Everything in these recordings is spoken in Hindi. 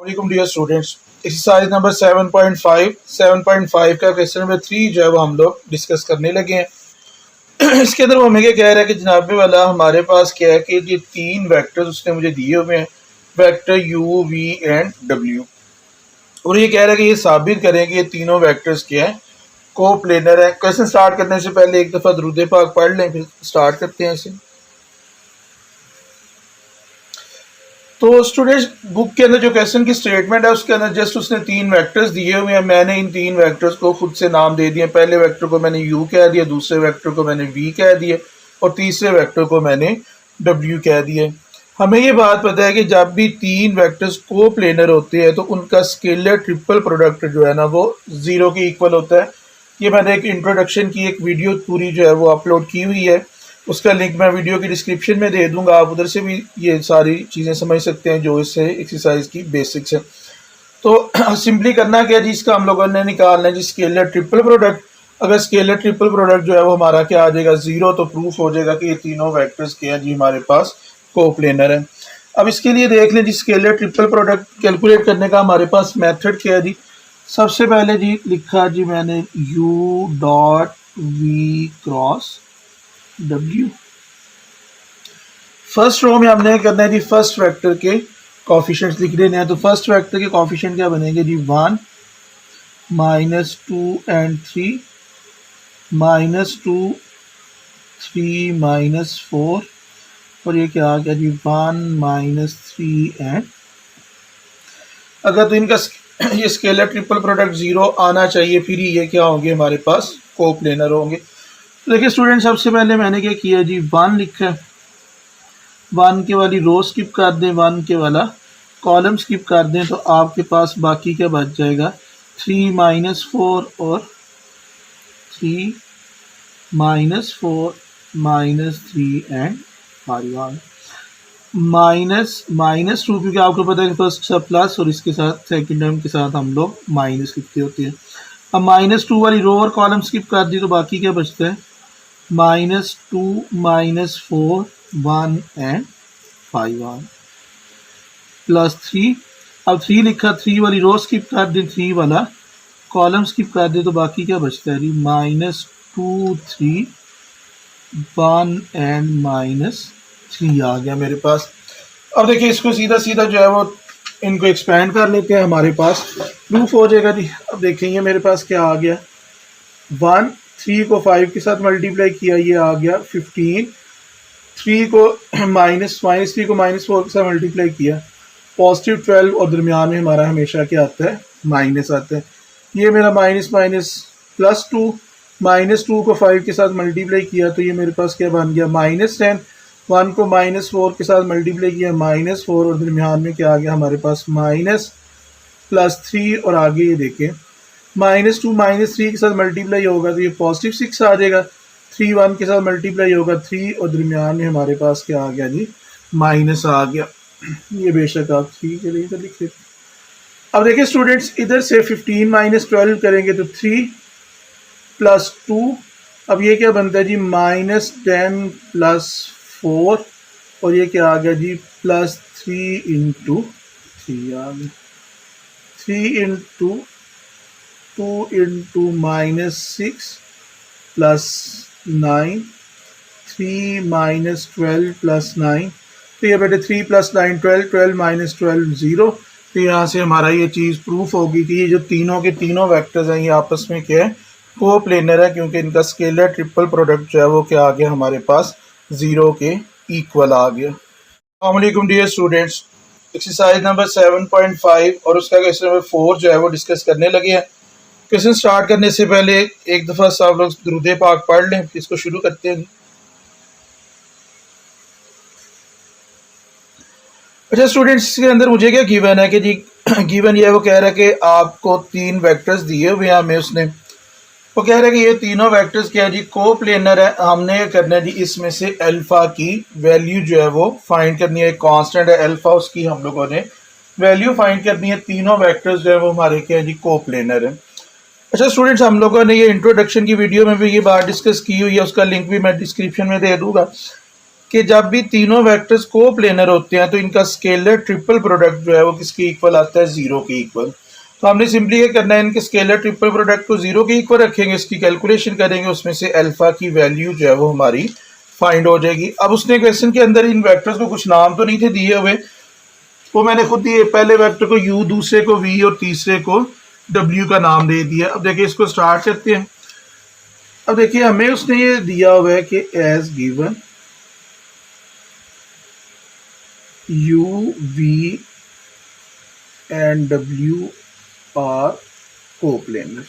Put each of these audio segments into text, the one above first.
वालेकुम डियर स्टूडेंट्स। एक्सरसाइज नंबर 7.5 का क्वेश्चन नंबर 3 जो है वो हम लोग डिस्कस करने लगे हैं। इसके अंदर वो हमें क्या कह रहा है कि जनाबे वाला हमारे पास क्या है कि ये तीन वेक्टर्स उसने मुझे दिए हुए हैं, वेक्टर यू वी एंड डब्ल्यू, और ये कह रहा है कि ये साबित करें कि ये तीनों वेक्टर्स क्या है, को प्लेनर है। क्वेश्चन स्टार्ट करने से पहले एक दफ़ा दुरूद पाक पढ़ लें, फिर स्टार्ट करते हैं इसे। तो स्टूडेंट्स, बुक के अंदर जो क्वेश्चन की स्टेटमेंट है उसके अंदर जस्ट उसने तीन वेक्टर्स दिए हुए हैं। मैंने इन तीन वेक्टर्स को खुद से नाम दे दिए। पहले वेक्टर को मैंने यू कह दिया, दूसरे वेक्टर को मैंने वी कह दिए और तीसरे वेक्टर को मैंने डब्ल्यू कह दिया। हमें ये बात पता है कि जब भी तीन वेक्टर्स को प्लेनर होते हैं तो उनका स्केलर ट्रिपल प्रोडक्ट जो है ना वो जीरो के इक्वल होता है। ये मैंने एक इंट्रोडक्शन की एक वीडियो पूरी जो है वो अपलोड की हुई है, उसका लिंक मैं वीडियो की डिस्क्रिप्शन में दे दूंगा। आप उधर से भी ये सारी चीज़ें समझ सकते हैं जो इससे एक्सरसाइज की बेसिक्स है। तो सिंपली करना क्या है जी, इसका हम लोगों ने निकालना है जी स्केलर ट्रिपल प्रोडक्ट। अगर स्केलर ट्रिपल प्रोडक्ट जो है वो हमारा क्या आ जाएगा, जीरो, तो प्रूफ हो जाएगा कि ये तीनों वेक्टर्स क्या है जी हमारे पास कोप्लेनर है। अब इसके लिए देख लें जी, स्केलर ट्रिपल प्रोडक्ट कैलकुलेट करने का हमारे पास मेथड क्या है जी। सबसे पहले जी लिखा जी मैंने u डॉट वी क्रॉस डब्ल्यू। फर्स्ट रो में हमने करना है जी फर्स्ट वेक्टर के कॉफिशेंट्स लिख देने हैं। तो फर्स्ट वेक्टर के कॉफिशेंट क्या बनेंगे जी, 1 -2 एंड 3, -2 3 -4, और ये क्या आ गया जी 1 -3 एंड। अगर तो इनका ये स्केलर ट्रिपल प्रोडक्ट जीरो आना चाहिए, फिर ही ये क्या होंगे हमारे पास कोप्लेनर होंगे। तो देखिए स्टूडेंट, सबसे पहले मैंने क्या किया जी, 1 लिखा है। 1 के वाली रो स्किप कर दें, 1 के वाला कॉलम स्किप कर दें, तो आपके पास बाकी क्या बच जाएगा, 3 -4 और 3 -4 -3 एंड 5 -2, क्योंकि आपको पता है कि फर्स्ट सब प्लस और इसके साथ सेकंड टर्म के साथ हम लोग माइनस लिखते होते हैं। अब -2 वाली रो और कॉलम स्किप कर दी तो बाकी क्या बचता है, -2 -4 1 एंड 5 प्लस 3। अब 3 लिखा, 3 वाली रो स्किप कर दे, 3 वाला कॉलम स्किप कर दे, तो बाकी क्या बचता है जी, -2 3 1 एंड -3 आ गया मेरे पास। अब देखिए इसको सीधा सीधा जो है वो इनको एक्सपेंड कर लेते हैं, हमारे पास प्रूफ हो जाएगा जी। अब देखेंगे मेरे पास क्या आ गया, 1 3 को 5 के साथ मल्टीप्लाई किया, ये आ गया 15। 3 को -3 को -4 के साथ मल्टीप्लाई किया, पॉजिटिव 12, और दरमियान में हमारा हमेशा क्या आता है, माइनस आता है। ये मेरा माइनस माइनस +2, -2 को 5 के साथ मल्टीप्लाई किया तो ये मेरे पास क्या बन गया, -10। 1 को -4 के साथ मल्टीप्लाई किया, -4, और दरमियान में क्या आ गया हमारे पास, -+3, और आगे ये देखें -2 -3 के साथ मल्टीप्लाई होगा तो ये पॉजिटिव 6 आ जाएगा। 3 1 के साथ मल्टीप्लाई होगा 3, और दरमियान में हमारे पास क्या आ गया जी, माइनस आ गया। ये बेशक आप 3 के लिए लिख लेते। अब देखिए स्टूडेंट्स, इधर से 15 -12 करेंगे तो 3 + 2, अब ये क्या बनता है जी, -10 + 4, और ये क्या आ गया जी, +3 × 3 आ गया। 3 × 2 × -6 + 9, 3 -12 + 9, तो ये बेटे 3 + 9 12, 12 - 12 0। तो यहाँ से हमारा ये चीज़ प्रूफ होगी कि ये जो तीनों के तीनों वेक्टर्स हैं ये आपस में क्या है, कोप्लेनर है, क्योंकि इनका स्केलर ट्रिपल प्रोडक्ट जो है वो क्या आ गया हमारे पास, जीरो के इक्वल आ गया। अस्सलाम वालेकुम डियर स्टूडेंट्स, एक्सरसाइज नंबर 7.5 और उसका क्वेश्चन नंबर 4 जो है वो डिस्कस करने लगे हैं। क्वेश्चन स्टार्ट करने से पहले एक दफ़ा सब लोग दुरूद पाक पढ़ लें, फिर इसको शुरू करते हैं। अच्छा स्टूडेंट्स, इसके अंदर मुझे क्या गिवन है कि जी गिवन ये है, वो कह रहा है कि आपको तीन वेक्टर्स दिए हुए हैं हमें, उसने वो कह रहा है कि ये तीनों वेक्टर्स क्या है जी, कोप्लेनर है। हमने करना है जी इसमें से अल्फा की वैल्यू जो है वो फाइंड करनी है। एक कांस्टेंट है अल्फा, उसकी हम लोगों ने वैल्यू फाइंड करनी है। तीनों वेक्टर्स जो है वो हमारे क्या है जी, कोप्लेनर है। अच्छा स्टूडेंट्स, हम लोगों ने ये इंट्रोडक्शन की वीडियो में भी ये बात डिस्कस की हुई है, उसका लिंक भी मैं डिस्क्रिप्शन में दे दूंगा। कि जब भी तीनों वेक्टर्स कोप्लेनर होते हैं तो इनका स्केलर ट्रिपल प्रोडक्ट जो है वो किसके इक्वल आता है, जीरो के इक्वल। तो हमने सिंपली ये करना है, इनके स्केलर ट्रिपल प्रोडक्ट को जीरो के इक्वल रखेंगे, इसकी कैलकुलेशन करेंगे, उसमें से अल्फा की वैल्यू जो है वो हमारी फाइंड हो जाएगी। अब उसने क्वेश्चन के अंदर इन वेक्टर्स को कुछ नाम तो नहीं थे दिए हुए, वो मैंने खुद दिए, पहले वेक्टर को u, दूसरे को v और तीसरे को w का नाम दे दिया। अब देखिए इसको स्टार्ट करते हैं। अब देखिए हमें उसने ये दिया हुआ है कि as given u, v and w are coplanar.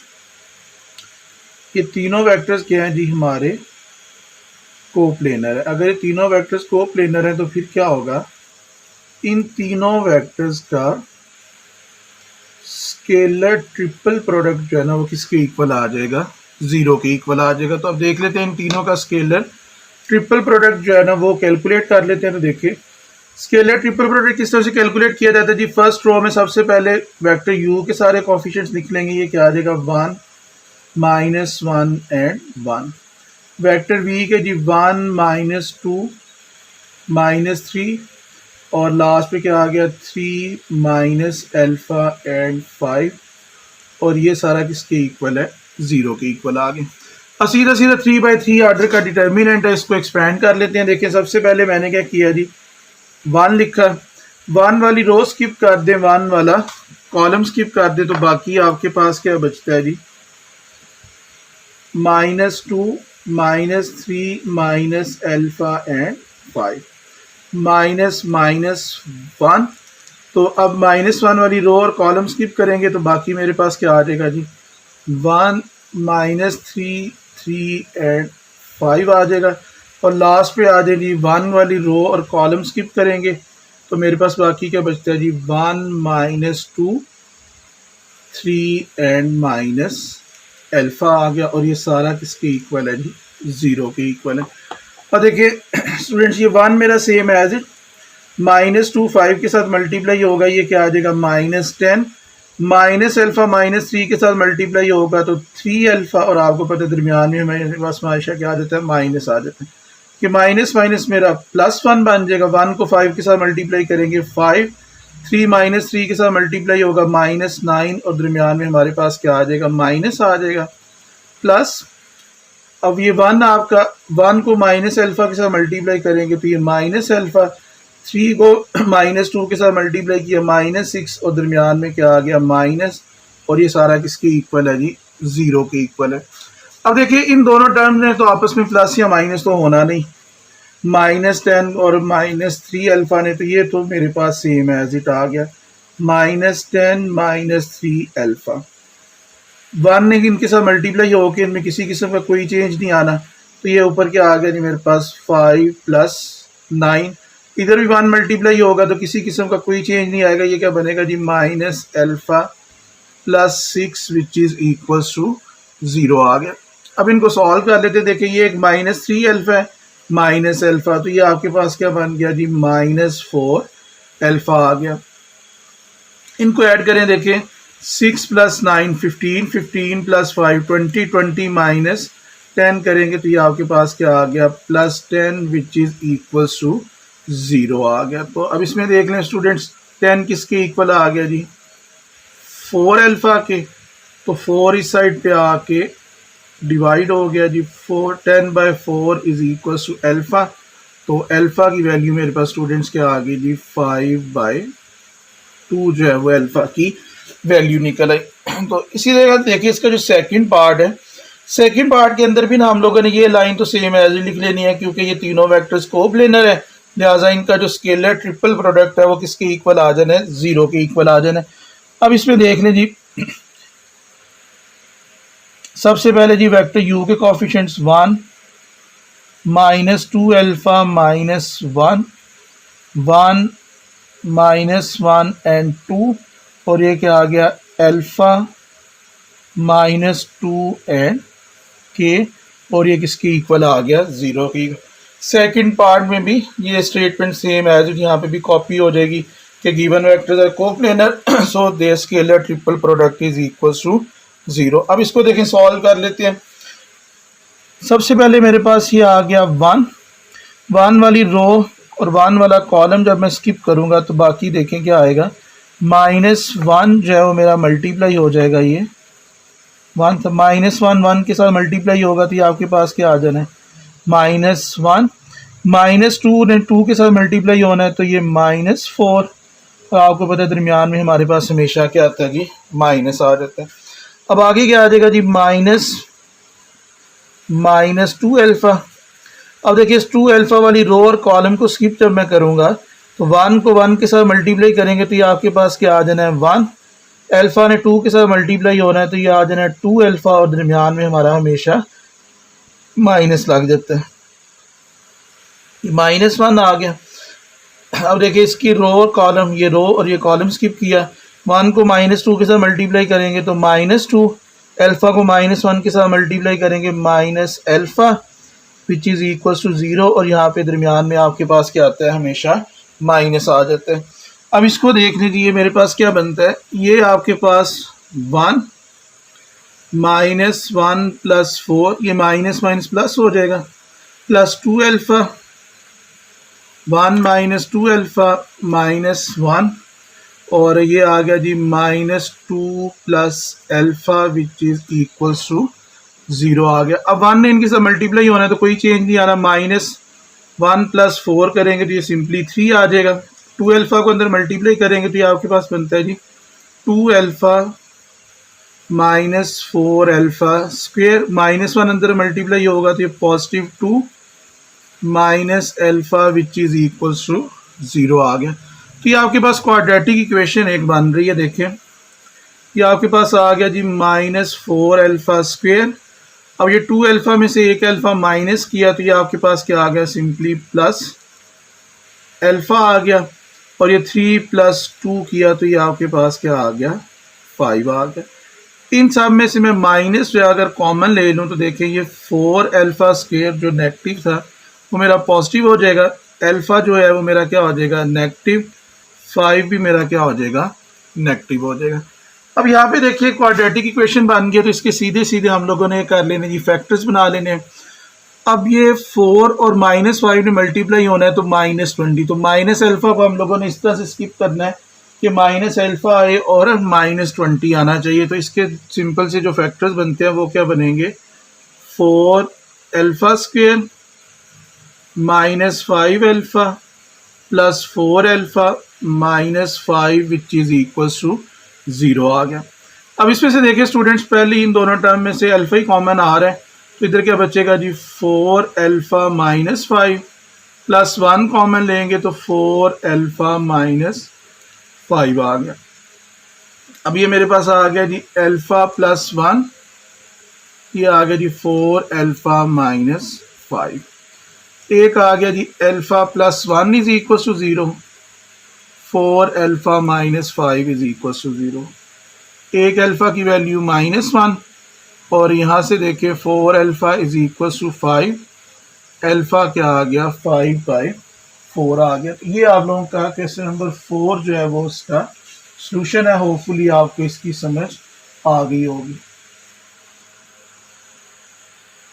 ये तीनों वेक्टर्स क्या हैं जी, हमारे कोप्लेनर है। अगर ये तीनों वेक्टर्स कोप्लेनर है तो फिर क्या होगा, इन तीनों वेक्टर्स का स्केलर ट्रिपल प्रोडक्ट जो है ना वो किसके इक्वल आ जाएगा, जीरो के इक्वल आ जाएगा। तो अब देख लेते हैं इन तीनों का स्केलर ट्रिपल प्रोडक्ट जो है ना वो कैलकुलेट कर लेते हैं। तो देखिए स्केलर ट्रिपल प्रोडक्ट किस तरह से कैलकुलेट किया जाता है जी, फर्स्ट रो में सबसे पहले वेक्टर u के सारे कोफिशिएंट्स लिख लेंगे, ये क्या आ जाएगा 1 -1 एंड 1। वेक्टर v के जी 1 -2 -3 और लास्ट पे क्या आ गया 3 माइनस अल्फा एंड 5, और ये सारा किसके इक्वल है, जीरो के इक्वल आ गए। अब सीधा सीधा 3/3 आर्डर का डिटर्मिनेंट है, इसको एक्सपेंड कर लेते हैं। देखिए सबसे पहले मैंने क्या किया जी, 1 लिखा, 1 वाली रो स्किप कर दें, 1 वाला कॉलम स्किप कर दें, तो बाकी आपके पास क्या बचता है जी, -2 -3 माइनस अल्फा एंड 5 -1। तो अब -1 वाली रो और कॉलम स्किप करेंगे तो बाकी मेरे पास क्या आ जाएगा जी, 1 -3 3 एंड 5 आ जाएगा, और लास्ट पे आ जाएगी 1 वाली रो और कॉलम स्किप करेंगे तो मेरे पास बाकी क्या बचता है जी, 1 -2 3 एंड माइनस अल्फा आ गया, और ये सारा किसके इक्वल है जी, जीरो के इक्वल है। और देखिए स्टूडेंट्स ये 1 मेरा सेम एज इट, -2 5 के साथ मल्टीप्लाई होगा, ये क्या आ जाएगा -10, माइनस अल्फा -3 के साथ मल्टीप्लाई होगा तो 3 अल्फा, और आपको पता है दरमियान में मेरे पास हमेशा क्या आ जाता है, माइनस आ जाता है, कि माइनस माइनस मेरा +1 बन जाएगा। 1 को 5 के साथ मल्टीप्लाई करेंगे 5, 3 -3 के साथ मल्टीप्लाई होगा -9, और दरमियान में हमारे पास क्या आ जाएगा, माइनस आ जाएगा, प्लस अब ये 1 आपका 1 को माइनस अल्फा के साथ मल्टीप्लाई करेंगे तो ये माइनस अल्फा, 3 को -2 के साथ मल्टीप्लाई किया -6, और दरमियान में क्या आ गया, माइनस, और ये सारा किसके इक्वल है जी, जीरो के इक्वल है। अब देखिए इन दोनों टर्म्स में तो आपस में प्लस या माइनस तो होना नहीं, -10 और -3 अल्फा ने, तो ये तो मेरे पास सेम एज इट आ गया, -10 -3 अल्फा। 1 ने इनके साथ मल्टीप्लाई होकर इनमें किसी किस्म का कोई चेंज नहीं आना, तो ये ऊपर क्या आ गया जी मेरे पास 5 + 9, इधर भी 1 मल्टीप्लाई होगा तो किसी किस्म का कोई चेंज नहीं आएगा, ये क्या बनेगा जी, -alpha +6 which is equals to 0 आ गया। अब इनको सॉल्व कर लेते, देखिए ये एक -3 अल्फा है, माइनस अल्फा, तो ये आपके पास क्या बन गया जी, -4 अल्फा आ गया। इनको ऐड करें, देखिए 6 + 9 15, 15 + 5 20, 20 - 10 करेंगे तो ये आपके पास क्या आ गया, +10 विच इज़ इक्वल्स टू 0 आ गया। तो अब इसमें देख लें स्टूडेंट्स 10 किसके इक्वल आ गया जी, 4 अल्फा के, तो 4 इस साइड पे आके डिवाइड हो गया जी, 10/4 इज इक्वल्स टू अल्फा, तो अल्फा की वैल्यू मेरे पास स्टूडेंट्स क्या आ गई जी, 5/2 जो है वो अल्फा की वैल्यू निकल आई। तो इसी तरह देखिए इसका जो सेकंड पार्ट है, सेकंड पार्ट के अंदर भी ना हम लोगों ने ये लाइन तो सेम एज लिख लेनी है, क्योंकि ये तीनों वेक्टर्स कोप्लेनर है, लिहाजा इनका जो स्केलर ट्रिपल प्रोडक्ट है वो किसके इक्वल आ जाना है, जीरो के इक्वल आ जाना है। अब इसमें देख लें जी, सबसे पहले जी वेक्टर u के कोफिशिएंट्स 1 -2 अल्फा -1 1 -1 एंड 2, और ये क्या आ गया, अल्फा -2 एंड के, और ये किसके इक्वल आ गया, जीरो की। सेकंड पार्ट में भी ये स्टेटमेंट सेम एज इट यहाँ पे भी कॉपी हो जाएगी कि given vectors are coplanar so their scalar triple product is equals to 0। अब इसको देखें, सॉल्व कर लेते हैं। सबसे पहले मेरे पास ये आ गया 1, वन वाली रो और वन वाला कॉलम जब मैं स्किप करूँगा तो बाकी देखें क्या आएगा। -1 जो है वो मेरा मल्टीप्लाई हो जाएगा, ये वन तो -1 1 के साथ मल्टीप्लाई होगा तो ये आपके पास क्या आ जाना है -1। -2 ने 2 के साथ मल्टीप्लाई होना है तो ये -4। और आपको पता है दरमियान में हमारे पास हमेशा क्या आता है जी, माइनस आ जाता है। अब आगे क्या आ जाएगा जी, -2 अल्फ़ा। अब देखिए इस 2 अल्फ़ा वाली रो और कॉलम को स्किप जब मैं करूँगा तो 1 को 1 के साथ मल्टीप्लाई करेंगे तो ये आपके पास क्या आ जाना है 1। अल्फ़ा ने 2 के साथ मल्टीप्लाई होना है तो ये आ जाना है 2 अल्फ़ा और दरमियान में हमारा हमेशा माइनस लग जाता है, -1 आ गया। अब देखिए इसकी रो और कॉलम, ये रो और ये कॉलम स्किप किया। 1 को -2 के साथ मल्टीप्लाई करेंगे तो -2, अल्फ़ा को -1 के साथ मल्टीप्लाई करेंगे -alpha which is equal to 0 और यहाँ पे दरमियान में आपके पास क्या आता है, हमेशा माइनस आ जाता है। अब इसको देख लीजिए मेरे पास क्या बनता है, ये आपके पास 1 -1 + 4, ये माइनस माइनस प्लस हो जाएगा, प्लस 2 अल्फ़ा, 1 - 2 अल्फ़ा -1 और ये आ गया जी -2 + alpha which is equal to 0 आ गया। अब 1 ने इनके साथ मल्टीप्लाई होना है तो कोई चेंज नहीं आ रहा, -1 + 4 करेंगे तो ये सिंपली 3 आ जाएगा। 2 अल्फ़ा को अंदर मल्टीप्लाई करेंगे तो ये आपके पास बनता है जी 2 अल्फ़ा -4 अल्फ़ा स्क्वेयर, -1 अंदर मल्टीप्लाई होगा तो ये +2 alpha which is equal to 0 आ गया। तो ये आपके पास क्वाड्रेटिक इक्वेशन एक बन रही है। देखें ये आपके पास आ गया जी -4 अल्फ़ा स्क्वेयर। अब ये 2 अल्फ़ा में से 1 अल्फ़ा माइनस किया तो ये आपके पास क्या आ गया, सिंपली प्लस अल्फ़ा आ गया और ये 3 + 2 किया तो ये आपके पास क्या आ गया, 5 आ गया। इन सब में से मैं माइनस जो अगर कॉमन ले लूँ तो देखें ये 4 अल्फ़ा स्क्वेयर जो नेगेटिव था वो मेरा पॉजिटिव हो जाएगा, अल्फ़ा जो है वो मेरा क्या हो जाएगा, नेगेटिव, 5 भी मेरा क्या हो जाएगा, नेगेटिव हो जाएगा। अब यहाँ पे देखिए क्वाड्रेटिक इक्वेशन बन गया तो इसके सीधे सीधे हम लोगों ने कर लेने जी, फैक्टर्स बना लेने। अब ये 4 और -5 ने मल्टीप्लाई होना है तो -20, तो माइनस अल्फ़ा को हम लोगों ने इस तरह से स्किप करना है कि -अल्फ़ा आए और -20 आना चाहिए। तो इसके सिंपल से जो फैक्टर्स बनते हैं वो क्या बनेंगे, 4 alpha square -5 alpha + 4 alpha -5 which is equal to 0 आ गया। अब इसमें से देखिए स्टूडेंट्स, पहले इन दोनों टर्म में से अल्फ़ा ही कॉमन आ रहा है तो इधर क्या बचेगा जी, 4 अल्फ़ा -5 + 1 कॉमन लेंगे तो 4 अल्फ़ा -5 आ गया। अब ये मेरे पास आ गया जी अल्फ़ा + 1, ये आ गया जी 4 अल्फ़ा -5। एक आ गया जी alpha + 1 is equal to 0, 4 alpha -5 is equal to 0। एक अल्फ़ा की वैल्यू -1 और यहाँ से देखिए 4 alpha is equal to 5, alpha क्या आ गया, 5/4 आ गया। तो ये आप लोगों का क्वेश्चन नंबर 4 जो है वो उसका सॉल्यूशन है। होपफुली आपको इसकी समझ आ गई होगी।